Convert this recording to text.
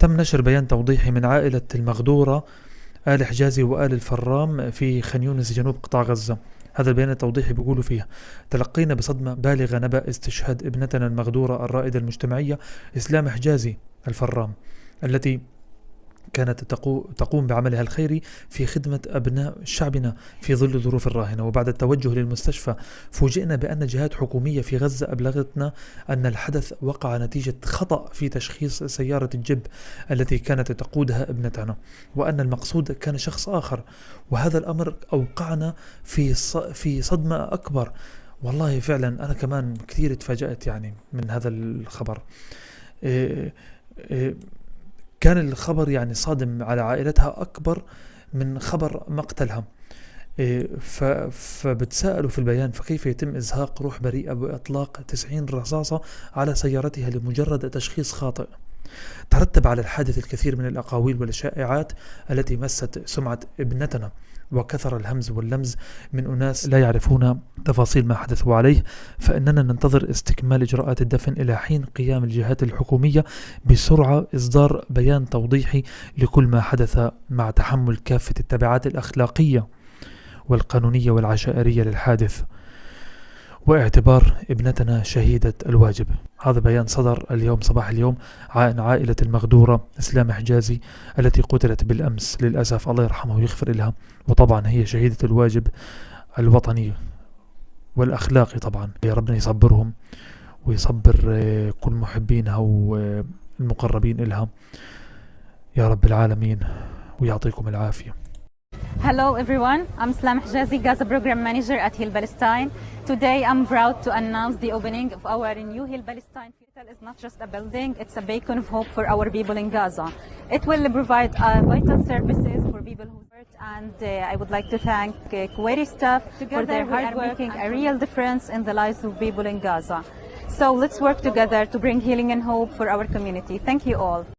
تم نشر بيان توضيحي من عائلة المغدورة آل حجازي وآل الفرام في خان يونس جنوب قطاع غزة. هذا البيان التوضيحي بيقولوا فيه: تلقينا بصدمة بالغة نبأ استشهاد ابنتنا المغدورة الرائدة المجتمعية إسلام حجازي الفرام، التي كانت تقوم بعملها الخيري في خدمة أبناء شعبنا في ظل الظروف الراهنة. وبعد التوجه للمستشفى فوجئنا بأن جهات حكومية في غزة أبلغتنا أن الحدث وقع نتيجة خطأ في تشخيص سيارة الجب التي كانت تقودها ابنتنا، وأن المقصود كان شخص آخر. وهذا الأمر أوقعنا في صدمة أكبر. والله فعلا أنا كمان كثير تفاجأت يعني من هذا الخبر. إيه إيه كان الخبر يعني صادم على عائلتها أكبر من خبر مقتلها. فبتساءلوا في البيان: فكيف يتم إزهاق روح بريئة بإطلاق 90 رصاصة على سيارتها لمجرد تشخيص خاطئ؟ ترتب على الحادث الكثير من الأقاويل والشائعات التي مست سمعة ابنتنا، وكثر الهمز واللمز من أناس لا يعرفون تفاصيل ما حدثوا عليه. فإننا ننتظر استكمال إجراءات الدفن إلى حين قيام الجهات الحكومية بسرعة إصدار بيان توضيحي لكل ما حدث، مع تحمل كافة التبعات الأخلاقية والقانونية والعشائرية للحادث، واعتبار ابنتنا شهيدة الواجب. هذا بيان صدر اليوم صباح اليوم عن عائلة المغدورة إسلام حجازي التي قتلت بالأمس للأسف، الله يرحمه ويغفر لها. وطبعا هي شهيدة الواجب الوطني والأخلاقي طبعا. يا ربنا يصبرهم ويصبر كل محبينها والمقربين إلها يا رب العالمين، ويعطيكم العافية. Hello everyone, I'm Islam Hijazi, Gaza Program Manager at Heal Palestine. Today I'm proud to announce the opening of our new Heal Palestine hospital. It's not just a building, it's a beacon of hope for our people in Gaza. It will provide vital services for people who hurt, and I would like to thank Kuwaiti staff for their hard work, making a real difference in the lives of people in Gaza. So let's work together to bring healing and hope for our community. Thank you all.